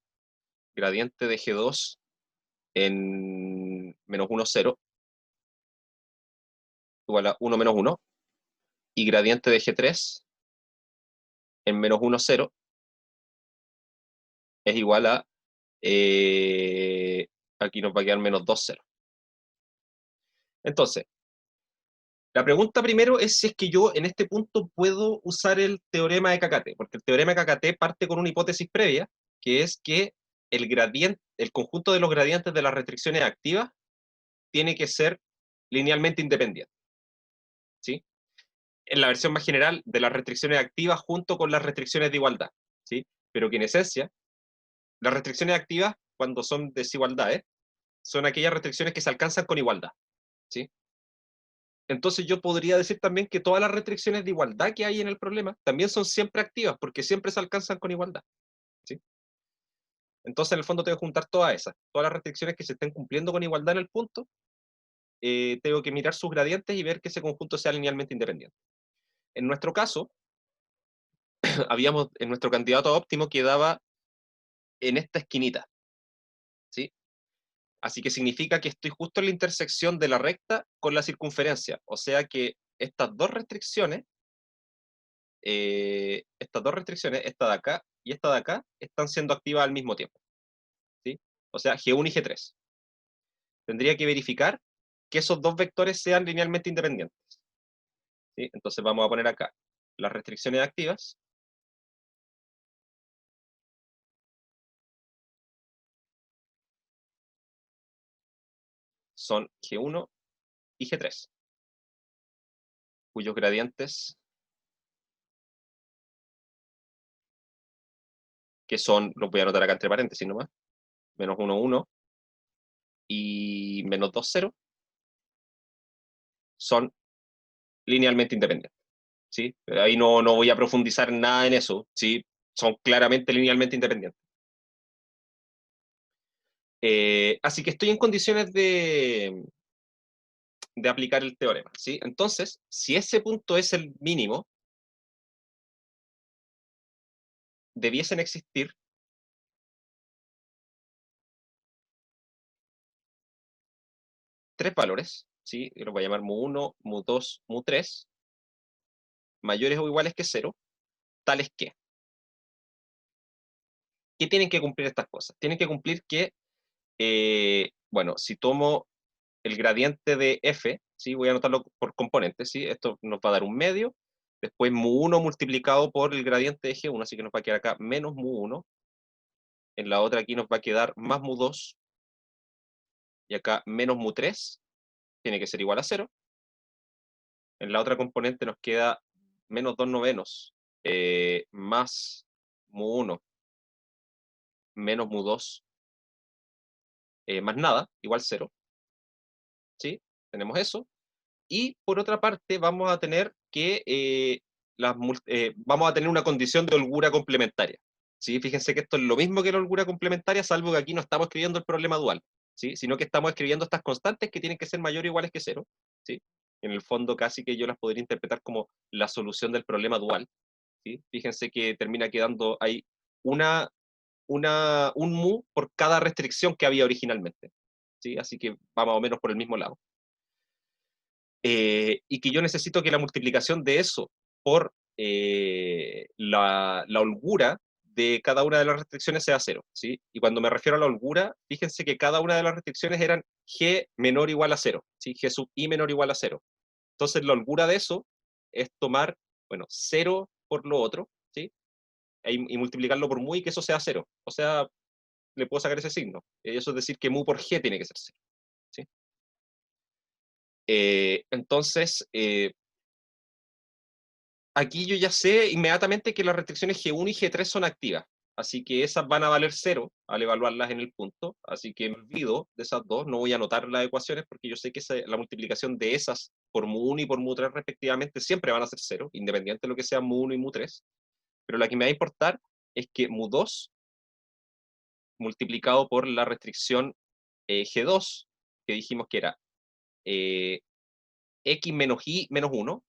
Gradiente de G2 en menos 1, 0, igual a 1 menos 1. Y gradiente de G3 en menos 1, 0, es igual a, aquí nos va a quedar menos 2, 0. Entonces, la pregunta primero es si es que yo en este punto puedo usar el teorema de Kakate, porque el teorema de Kakate parte con una hipótesis previa, que es que el conjunto de los gradientes de las restricciones activas tiene que ser linealmente independiente, ¿sí? En la versión más general de las restricciones activas junto con las restricciones de igualdad, ¿sí? Pero que en esencia, las restricciones activas, cuando son desigualdades, son aquellas restricciones que se alcanzan con igualdad, ¿sí? Entonces yo podría decir también que todas las restricciones de igualdad que hay en el problema también son siempre activas, porque siempre se alcanzan con igualdad, ¿sí? Entonces en el fondo tengo que juntar todas esas, todas las restricciones que se estén cumpliendo con igualdad en el punto, tengo que mirar sus gradientes y ver que ese conjunto sea linealmente independiente. En nuestro caso, en nuestro candidato óptimo quedaba en esta esquinita, ¿sí? Así que significa que estoy justo en la intersección de la recta con la circunferencia, o sea que estas dos restricciones, esta de acá y esta de acá, están siendo activas al mismo tiempo, ¿sí? O sea, G1 y G3. Tendría que verificar que esos dos vectores sean linealmente independientes, ¿sí? Entonces vamos a poner acá las restricciones activas, son G1 y G3, cuyos gradientes, que son, los voy a anotar acá entre paréntesis nomás, menos 1, 1 y menos 2, 0, son linealmente independientes, ¿sí? Ahí no voy a profundizar nada en eso, ¿sí? Son claramente linealmente independientes. Así que estoy en condiciones de aplicar el teorema, ¿sí? Entonces, si ese punto es el mínimo, debiesen existir tres valores, ¿sí? Los voy a llamar mu1, mu2, mu3, mayores o iguales que 0, tales que. ¿Qué tienen que cumplir estas cosas? Tienen que cumplir que, bueno, si tomo el gradiente de f, ¿sí? Voy a anotarlo por componentes, ¿sí? Esto nos va a dar un medio, después mu1 multiplicado por el gradiente de G1, así que nos va a quedar acá menos mu1, en la otra aquí nos va a quedar más mu2, y acá menos mu3, tiene que ser igual a 0, en la otra componente nos queda menos 2 novenos, más mu1, menos mu2, más nada, igual 0, ¿sí? Tenemos eso. Y por otra parte, vamos a tener que vamos a tener una condición de holgura complementaria, ¿sí? Fíjense que esto es lo mismo que la holgura complementaria, salvo que aquí no estamos escribiendo el problema dual, ¿sí? Sino que estamos escribiendo estas constantes que tienen que ser mayores o iguales que 0, ¿sí? En el fondo casi que yo las podría interpretar como la solución del problema dual, ¿sí? Fíjense que termina quedando ahí un mu por cada restricción que había originalmente, ¿sí? Así que va más o menos por el mismo lado. Y que yo necesito que la multiplicación de eso por la holgura de cada una de las restricciones sea 0, ¿sí? Y cuando me refiero a la holgura, fíjense que cada una de las restricciones eran g menor o igual a 0, ¿sí? G sub i menor o igual a 0. Entonces la holgura de eso es tomar, bueno, 0 por lo otro, ¿sí? Y multiplicarlo por mu y que eso sea 0. O sea, le puedo sacar ese signo. Eso es decir que mu por g tiene que ser 0, ¿sí? Entonces, aquí yo ya sé inmediatamente que las restricciones G1 y G3 son activas, así que esas van a valer 0 al evaluarlas en el punto, así que me olvido de esas dos, no voy a anotar las ecuaciones porque yo sé que la multiplicación de esas por mu1 y por mu3 respectivamente siempre van a ser 0, independiente de lo que sea mu1 y mu3, pero la que me va a importar es que mu2 multiplicado por la restricción G2, que dijimos que era X menos Y menos 1,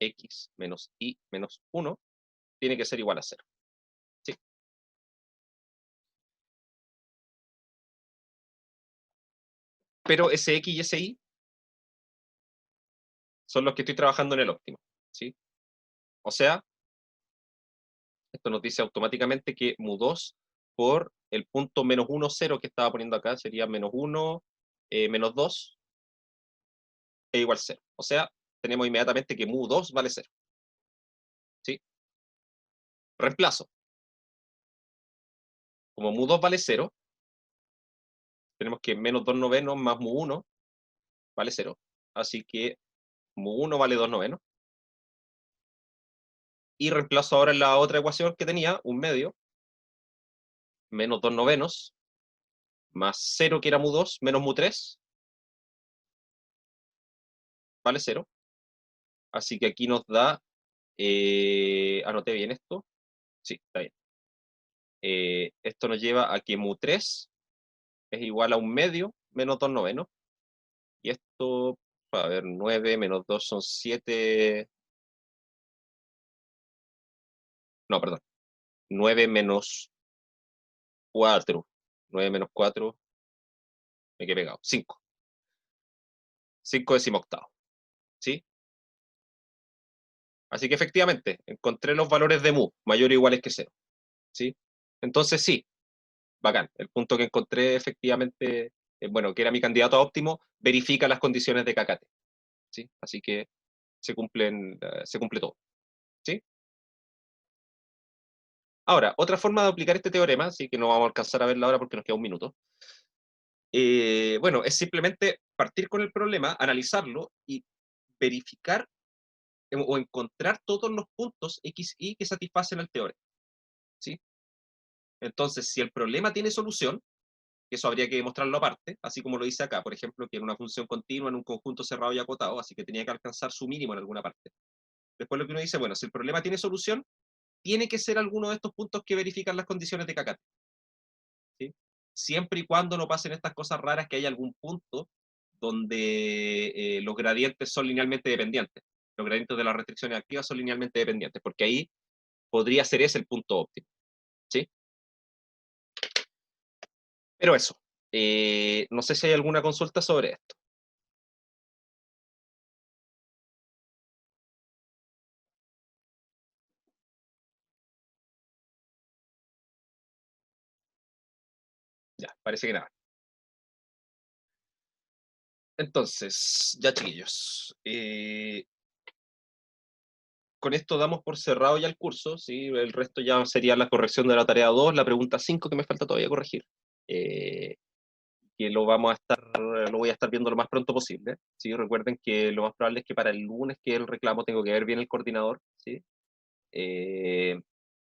X menos Y menos 1, tiene que ser igual a 0. ¿Sí? Pero ese X y ese Y son los que estoy trabajando en el óptimo. ¿Sí? O sea, esto nos dice automáticamente que mu2 por el punto menos 1, 0 que estaba poniendo acá sería menos 1, menos 2, es igual a 0. O sea, tenemos inmediatamente que mu2 vale 0. ¿Sí? Reemplazo. Como mu2 vale 0, tenemos que menos 2 novenos más mu1 vale 0. Así que mu1 vale 2 novenos. Y reemplazo ahora en la otra ecuación que tenía, un medio, menos 2 novenos, más 0 que era mu2, menos mu3, vale 0. Así que aquí nos da, anoté bien esto, sí, está bien. Esto nos lleva a que mu3 es igual a un medio menos 2 novenos. Y esto, a ver, 9 menos 2 son 7. No, perdón. 9 menos 4. 9 menos 4, me quedé pegado. 5. 5 decimoctavos. ¿Sí? Así que efectivamente, encontré los valores de mu, mayor o iguales que 0. ¿Sí? Entonces sí, bacán. El punto que encontré efectivamente, bueno, que era mi candidato a óptimo, verifica las condiciones de Cacate. ¿Sí? Así que se cumple todo. ¿Sí? Ahora, otra forma de aplicar este teorema, así que no vamos a alcanzar a verla ahora porque nos queda un minuto. Bueno, es simplemente partir con el problema, analizarlo y verificar o encontrar todos los puntos X, Y que satisfacen al teorema. ¿Sí? Entonces, si el problema tiene solución, que eso habría que demostrarlo aparte, así como lo dice acá, por ejemplo, que en una función continua, en un conjunto cerrado y acotado, así que tenía que alcanzar su mínimo en alguna parte. Después lo que uno dice, bueno, si el problema tiene solución, tiene que ser alguno de estos puntos que verifican las condiciones de Cacate. ¿Sí? Siempre y cuando no pasen estas cosas raras que hay algún punto donde los gradientes son linealmente dependientes. Los gradientes de las restricciones activas son linealmente dependientes, porque ahí podría ser ese el punto óptimo. ¿Sí? Pero eso, no sé si hay alguna consulta sobre esto. Ya, parece que nada. Entonces, ya chiquillos, con esto damos por cerrado ya el curso, ¿sí? El resto ya sería la corrección de la tarea 2, la pregunta 5 que me falta todavía corregir. Que lo voy a estar viendo lo más pronto posible, ¿sí? Recuerden que lo más probable es que para el lunes que el reclamo tengo que ver bien el coordinador, ¿sí?